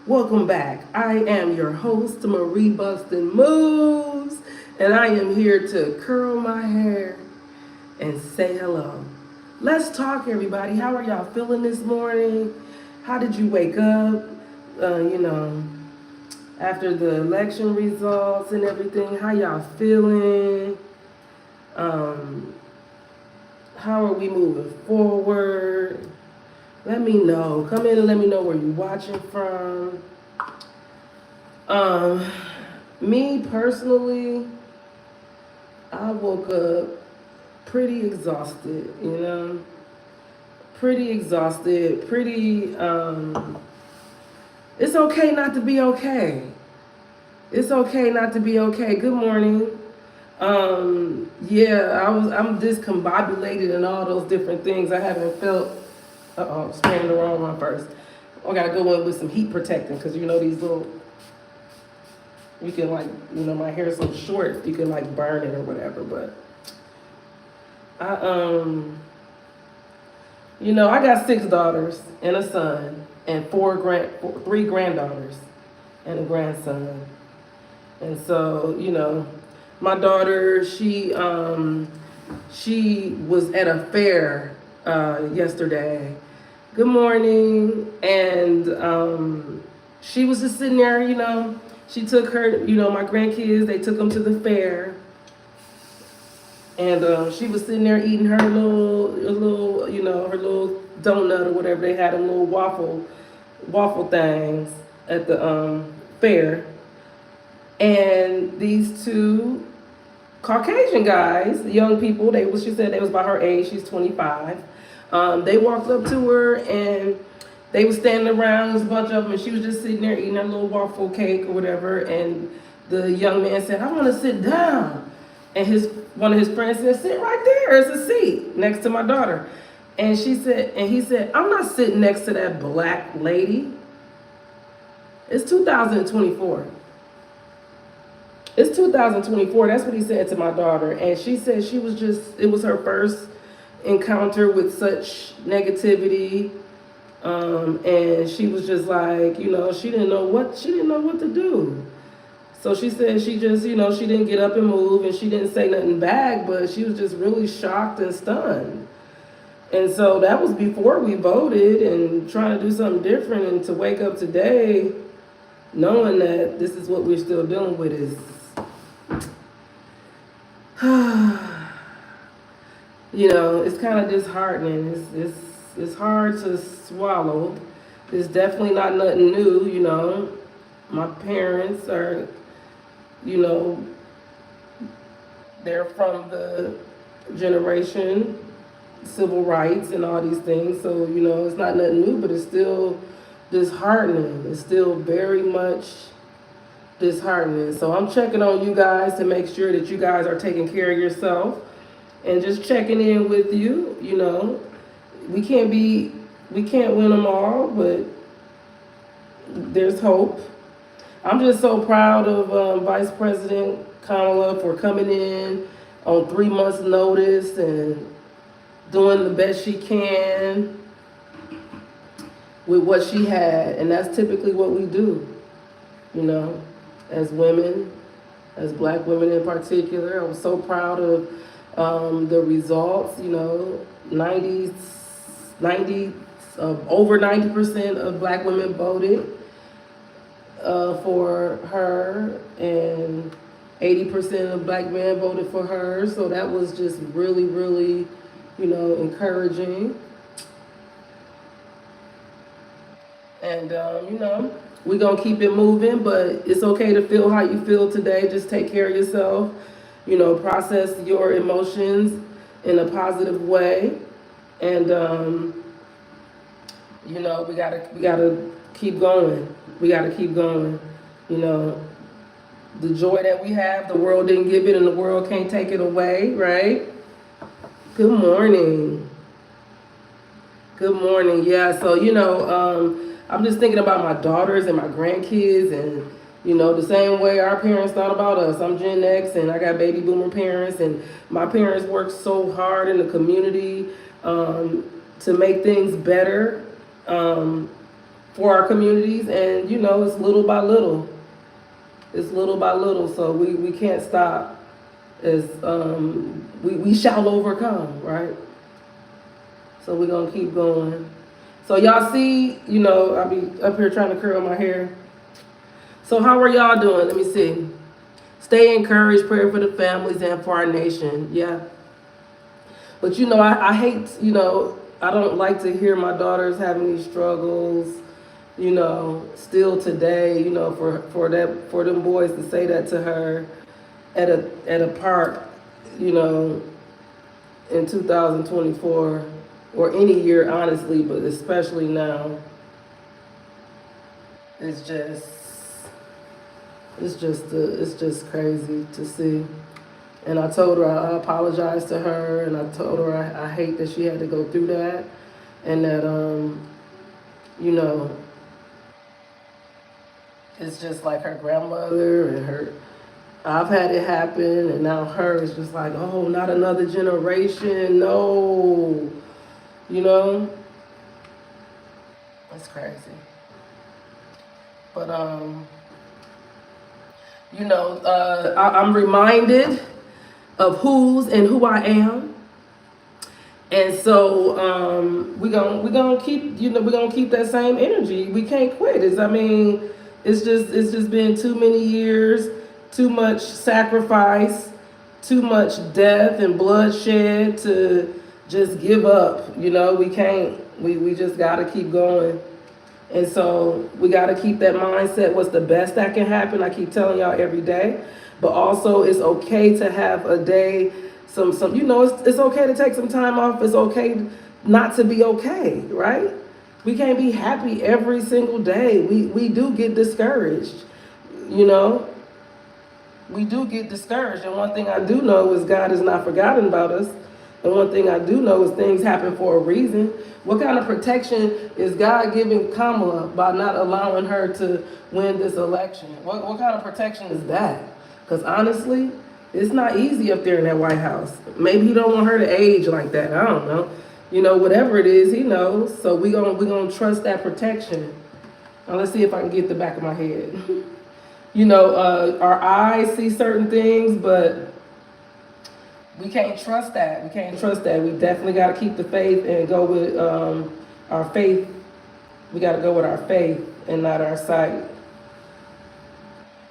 Welcome back. I am your host, Marie Bustin Moves, and I am here to curl my hair and say hello. Let's talk, everybody. How are y'all feeling this morning? How did you wake up? You know, after the election results and everything, how y'all feeling? Um, how are we moving forward? Let me know. Come in and let me know where you're watching from. Um, Me personally, I woke up pretty exhausted, pretty exhausted, it's okay not to be okay. It's okay not to be okay. Good morning. Yeah, I'm discombobulated and all those different things. I haven't felt, I'm spraying the wrong one first. I gotta go in with some heat protectant because these little, you can my hair's so short, you can burn it or whatever. But I got 6 daughters and a son and three granddaughters and a grandson. And so, my daughter, she was at a fair yesterday. Good morning. And she was just sitting there, she took her, my grandkids, they took them to the fair. And she was sitting there eating her little, her little donut or whatever. They had them little waffle things at the fair. And these 2 Caucasian guys, young people, she said they was about her age. She's 25. They walked up to her and they was standing around. There was a bunch of them, and she was just sitting there eating her little waffle cake or whatever. And the young man said, "I want to sit down." And one of his friends said, "Sit right there. It's a seat next to my daughter." And he said, "I'm not sitting next to that black lady." It's 2024. It's 2024. That's what he said to my daughter. And she said it was her first encounter with such negativity. And she was just like, she didn't know what to do. So she said she just, she didn't get up and move, and she didn't say nothing back, but she was just really shocked and stunned. And so that was before we voted and trying to do something different. And to wake up today knowing that this is what we're still dealing with is, it's kind of disheartening. It's hard to swallow. It's definitely not nothing new. My parents are, they're from the generation, civil rights and all these things. So, it's not nothing new, but it's still disheartening. It's still very much disheartening. So I'm checking on you guys to make sure that you guys are taking care of yourself and just checking in with you. We can't win them all, but there's hope. I'm just so proud of Vice President Kamala for coming in on 3 months' notice and doing the best she can with what she had. And that's typically what we do, as women, as black women in particular. I was so proud of the results. Over 90% of black women voted for her, and 80% of black men voted for her. So that was just really, really, encouraging. And, we're going to keep it moving, but it's okay to feel how you feel today. Just take care of yourself, process your emotions in a positive way. And, we gotta keep going. We gotta keep going. The joy that we have, the world didn't give it and the world can't take it away, right? Good morning. Good morning. Yeah, so, I'm just thinking about my daughters and my grandkids, and the same way our parents thought about us. I'm Gen X and I got baby boomer parents, and my parents worked so hard in the community to make things better for our communities, and you know, it's little by little. It's little by little, so we can't stop. As we shall overcome, right? So we're gonna keep going. So y'all see, you know, I be up here trying to curl my hair. So how are y'all doing? Let me see. Stay encouraged, prayer for the families and for our nation. Yeah. But you know, I hate, you know, I don't like to hear my daughters having these struggles, you know, still today, you know, for them boys to say that to her at a park, you know, in 2024 or any year, honestly, but especially now. It's just it's just crazy to see. And I told her I apologized to her, and I told her I hate that she had to go through that, and that you know, it's just like her grandmother and her. I've had it happen, and now her is just like, oh, not another generation, no, you know, it's crazy. But you know, I'm reminded of who's and who I am. And so we gonna keep, you know, we're gonna keep that same energy. We can't quit. It's just been too many years, too much sacrifice, too much death and bloodshed to just give up. You know, we can't. We just gotta keep going. And so we got to keep that mindset. What's the best that can happen? I keep telling y'all every day. But also, it's okay to have a day, some you know, it's okay to take some time off. It's okay not to be okay, right? We can't be happy every single day. We do get discouraged, you know. We do get discouraged. And one thing I do know is God has not forgotten about us. And one thing I do know is things happen for a reason. What kind of protection is God giving Kamala by not allowing her to win this election? What kind of protection is that? Because honestly, it's not easy up there in that White House. Maybe he don't want her to age like that. I don't know. You know, whatever it is, he knows. So we gonna trust that protection. Now let's see if I can get the back of my head. You know, our eyes see certain things, but we can't trust that. We can't trust that. We definitely got to keep the faith and go with our faith. We got to go with our faith and not our sight.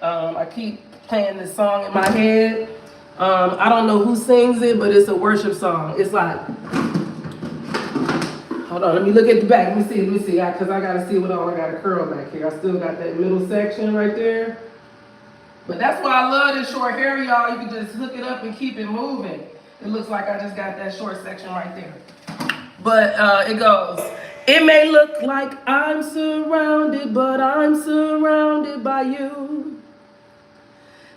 I keep playing this song in my head. I don't know who sings it, but it's a worship song. It's like, hold on, let me look at the back. Let me see, because I got to see what all I got to curl back here. I still got that middle section right there. But that's why I love this short hair, y'all. You can just hook it up and keep it moving. It looks like I just got that short section right there. But it goes, it may look like I'm surrounded, but I'm surrounded by you.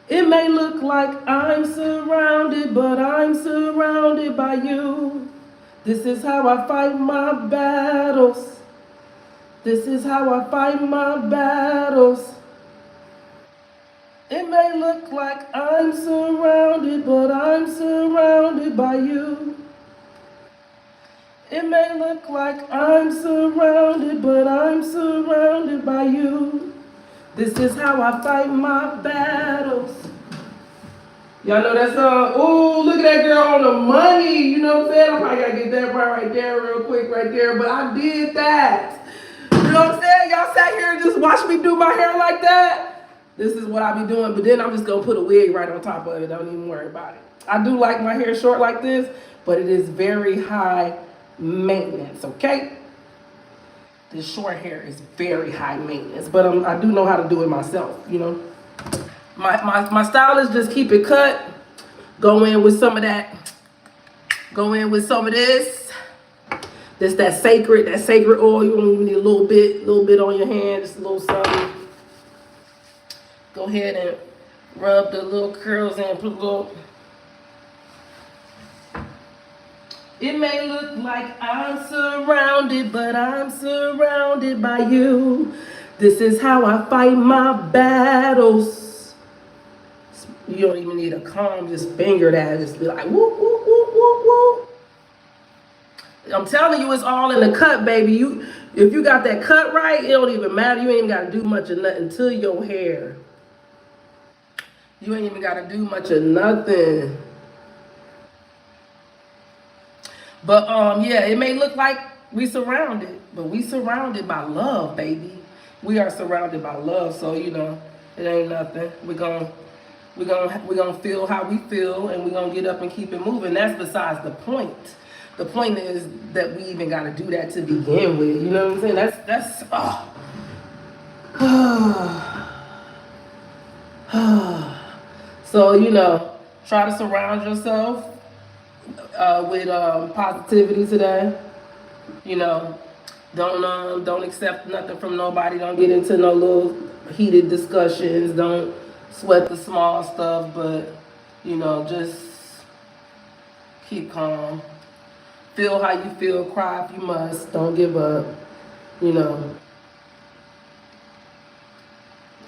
It may look like I'm surrounded, but I'm surrounded by you. This is how I fight my battles. This is how I fight my battles. It may look like I'm surrounded, but I'm surrounded by you. It may look like I'm surrounded, but I'm surrounded by you. This is how I fight my battles. Y'all know that song? Ooh, look at that girl on the money. You know what I'm saying? I probably gotta get that part right there real quick right there, but I did that. You know what I'm saying? Y'all sat here and just watched me do my hair like that. This is what I be doing, but then I'm just gonna put a wig right on top of it. Don't even worry about it. I do like my hair short like this, but it is very high maintenance, okay? This short hair is very high maintenance, but I do know how to do it myself, you know? My style is just keep it cut, go in with some of that, go in with some of this. This that sacred oil. You only need a little bit on your hand, just a little something. Go ahead and rub the little curls in, put a little. It may look like I'm surrounded, but I'm surrounded by you. This is how I fight my battles. You don't even need a comb, just finger that, just be like, whoop, whoop, whoop, whoop, whoop. I'm telling you, it's all in the cut, baby. If you got that cut right, it don't even matter. You ain't even got to do much of nothing to your hair. You ain't even got to do much of nothing. But yeah, it may look like we surrounded, but we surrounded by love, baby. We are surrounded by love, so it ain't nothing. We're gonna feel how we feel, and we're gonna get up and keep it moving. That's besides the point. The point is that we even got to do that to begin with. You know what I'm saying? That's so try to surround yourself with positivity today. You know, don't accept nothing from nobody. Don't get into no little heated discussions. Don't sweat the small stuff, but just keep calm. Feel how you feel. Cry if you must. Don't give up.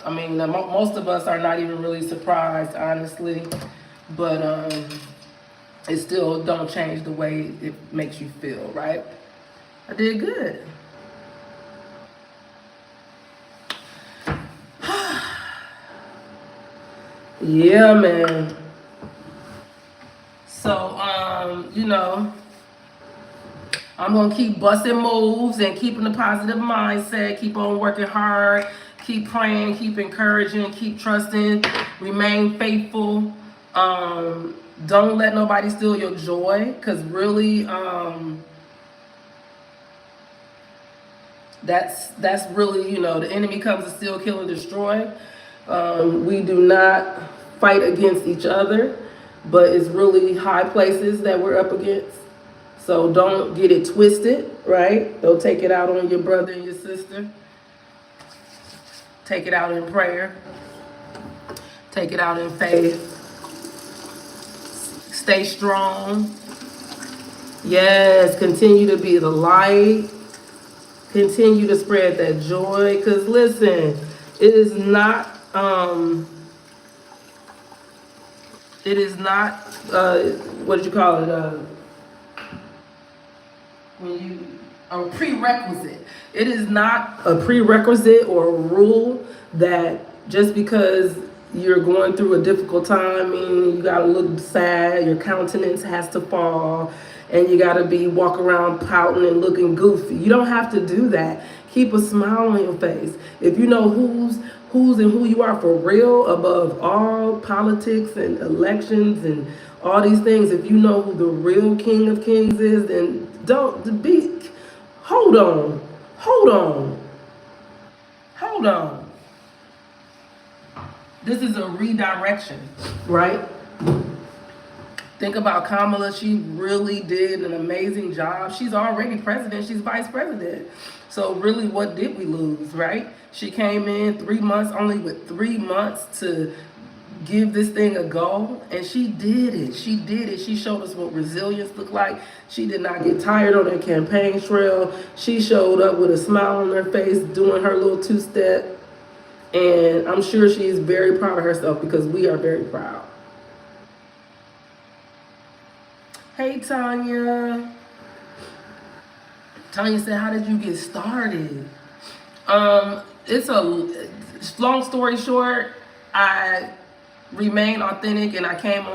I mean, most of us are not even really surprised, honestly, but it still don't change the way it makes you feel, right? I did good. Yeah, man. So, I'm gonna keep busting moves and keeping a positive mindset, keep on working hard, keep praying, keep encouraging, keep trusting, remain faithful. Don't let nobody steal your joy, because really, that's really, the enemy comes to steal, kill, and destroy. We do not fight against each other, but it's really high places that we're up against. So don't get it twisted, right? Don't take it out on your brother and your sister. Take it out in prayer. Take it out in faith. Stay strong. Yes, continue to be the light. Continue to spread that joy. Because listen, it is not, what did you call it? A prerequisite. It is not a prerequisite or a rule that just because you're going through a difficult time, meaning you gotta look sad, your countenance has to fall, and you gotta be walk around pouting and looking goofy. You don't have to do that. Keep a smile on your face. If you know who's and who you are for real above all politics and elections and all these things, if you know who the real King of Kings is, then don't be, hold on, this is a redirection, right? Think about Kamala. She really did an amazing job. She's already president. She's vice president. So really, what did we lose, right? She came in 3 months, only with 3 months to give this thing a go, and she did it. She showed us what resilience looked like. She did not get tired on her campaign trail. She showed up with a smile on her face, doing her little two-step, and I'm sure she is very proud of herself, because we are very proud. Hey, Tanya. Tanya said, how did you get started? It's a long story short, I remained authentic, and I came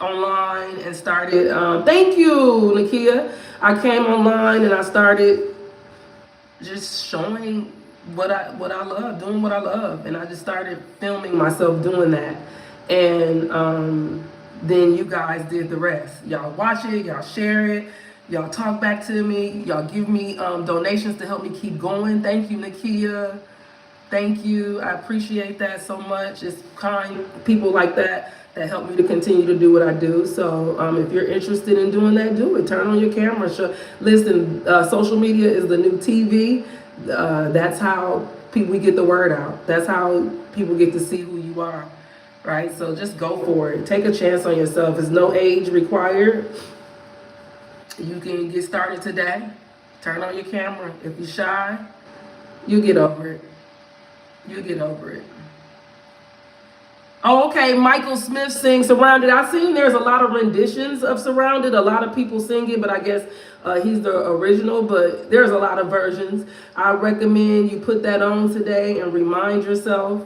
online and started, thank you, Nakia. I came online and I started just showing what I love, doing what I love. And I just started filming myself doing that. And then you guys did the rest. Y'all watch it, y'all share it, y'all talk back to me, y'all give me donations to help me keep going. Thank you, Nakia. Thank you. I appreciate that so much. It's kind people like that help me to continue to do what I do. So if you're interested in doing that, do it. Turn on your camera. Listen, social media is the new TV. That's how we get the word out. That's how people get to see who you are, right? So just go for it. Take a chance on yourself. There's no age required. You can get started today. Turn on your camera. If you're shy, you'll get over it. You'll get over it. Oh, okay. Michael Smith sings Surrounded. I've seen there's a lot of renditions of Surrounded. A lot of people sing it, but I guess he's the original. But there's a lot of versions. I recommend you put that on today and remind yourself.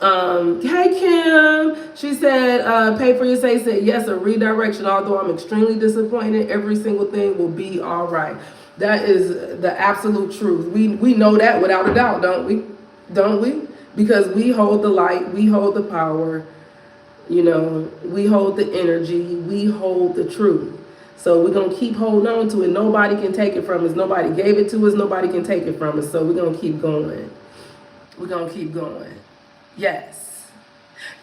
Hey Kim, she said, pay for your say, said yes, a redirection. Although I'm extremely disappointed, every single thing will be all right. That is the absolute truth. We know that without a doubt, don't we? Don't we? Because we hold the light, we hold the power, you know, we hold the energy, we hold the truth. So we're gonna keep holding on to it. Nobody can take it from us. Nobody gave it to us, nobody can take it from us. So we're gonna keep going. We're gonna keep going. Yes.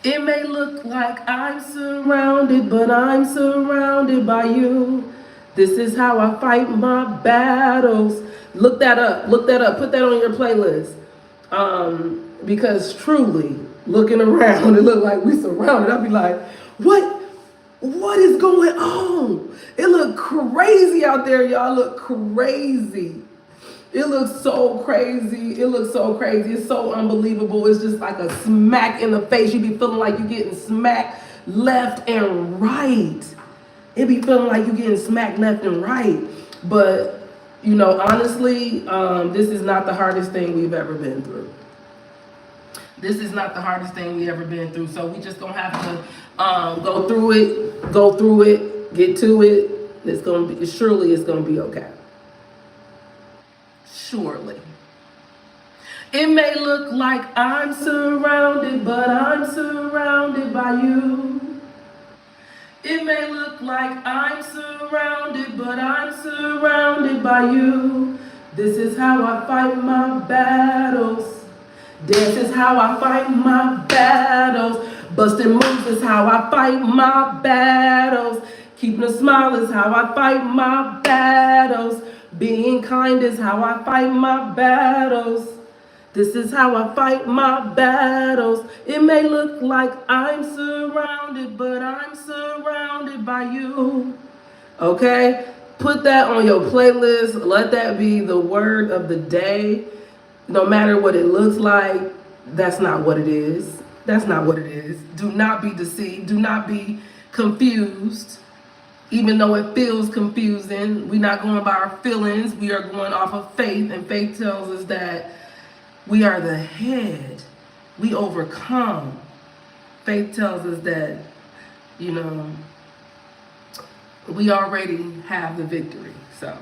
It may look like I'm surrounded, but I'm surrounded by you. This is how I fight my battles. Look that up. Look that up. Put that on your playlist. Because truly, looking around, it looked like we surrounded. I'd be like, what? What is going on? It looked crazy out there, y'all. Look crazy. It looks so crazy. It looks so crazy. It's so unbelievable. It's just like a smack in the face. You be feeling like you're getting smacked left and right. It be feeling like you're getting smacked left and right. But, you know, honestly, this is not the hardest thing we've ever been through. This is not the hardest thing we ever been through. So we just gonna have to go through it, get to it. Surely it's gonna be okay. Surely. It may look like I'm surrounded, but I'm surrounded by you. It may look like I'm surrounded, but I'm surrounded by you. This is how I fight my battles. Dance is how I fight my battles. Busting moves is how I fight my battles. Keeping a smile is how I fight my battles. Being kind is how I fight my battles. This is how I fight my battles. It may look like I'm surrounded, but I'm surrounded by you. Okay? Put that on your playlist. Let that be the word of the day. No matter what it looks like, that's not what it is. That's not what it is. Do not be deceived. Do not be confused. Even though it feels confusing, we're not going by our feelings. We are going off of faith. And faith tells us that we are the head. We overcome. Faith tells us that, you know, we already have the victory. So,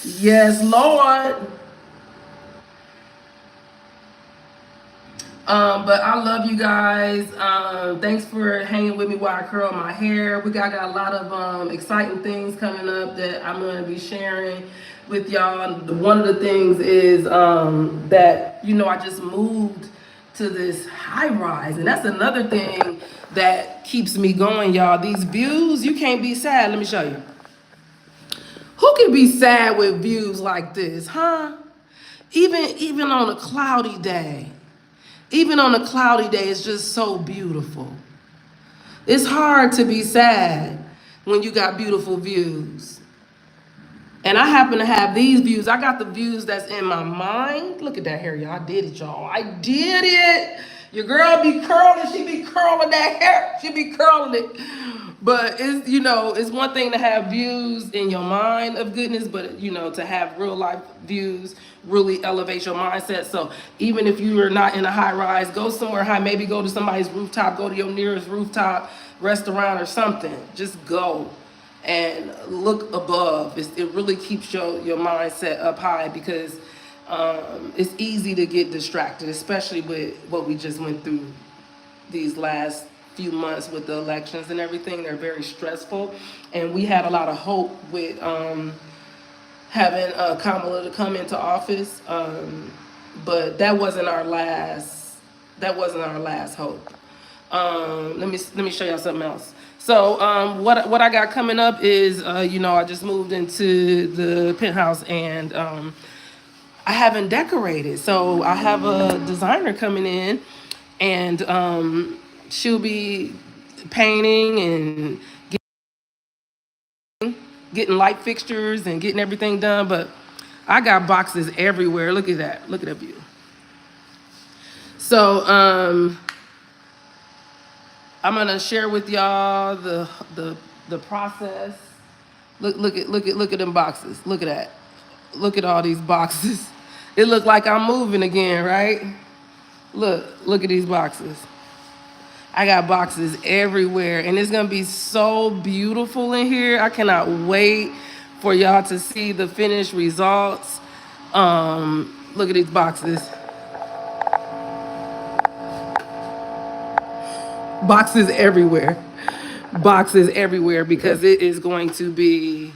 yes, Lord. But I love you guys. Thanks for hanging with me while I curl my hair. We got a lot of exciting things coming up that I'm going to be sharing with y'all. One of the things is that, you know, I just moved to this high rise. And that's another thing that keeps me going, y'all. These views, you can't be sad. Let me show you. Who can be sad with views like this, huh? Even on a cloudy day. Even on a cloudy day, it's just so beautiful. It's hard to be sad when you got beautiful views. And I happen to have these views. I got the views that's in my mind. Look at that hair, y'all. I did it, y'all. I did it. Your girl be curling. She be curling that hair. She be curling it. But it's, you know, it's one thing to have views in your mind of goodness, but, you know, to have real life views really elevates your mindset. So even if you are not in a high rise, go somewhere high. Maybe go to somebody's rooftop. Go to your nearest rooftop restaurant or something. Just go and look above. It really keeps your mindset up high, because it's easy to get distracted, especially with what we just went through these last few months with the elections and everything. They're very stressful, and we had a lot of hope with having Kamala to come into office, but that wasn't our last hope. Let me show y'all something else. So what I got coming up is, you know, I just moved into the penthouse, and I haven't decorated. So I have a designer coming in, and she'll be painting and getting light fixtures and getting everything done. But I got boxes everywhere. Look at that. Look at that view. So I'm gonna share with y'all the process. Look at them boxes. Look at that. Look at all these boxes. It look like I'm moving again, right? Look at these boxes. I got boxes everywhere, and it's gonna be so beautiful in here. I cannot wait for y'all to see the finished results. Look at these boxes. Boxes everywhere. Boxes everywhere, because it is going to be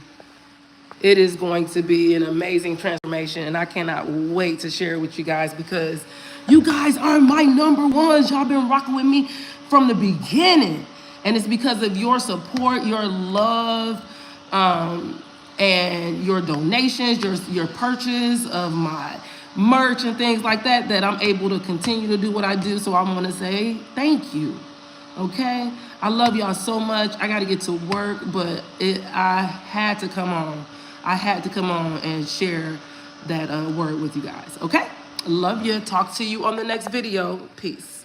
an amazing transformation, and I cannot wait to share it with you guys, because you guys are my number ones. Y'all been rocking with me from the beginning, and it's because of your support, your love, and your donations, your purchase of my merch and things like that, that I'm able to continue to do what I do. So I'm gonna say thank you. Okay, I love y'all so much. I got to get to work, but I had to come on. I had to come on and share that word with you guys. Okay, love you. Talk to you on the next video. Peace.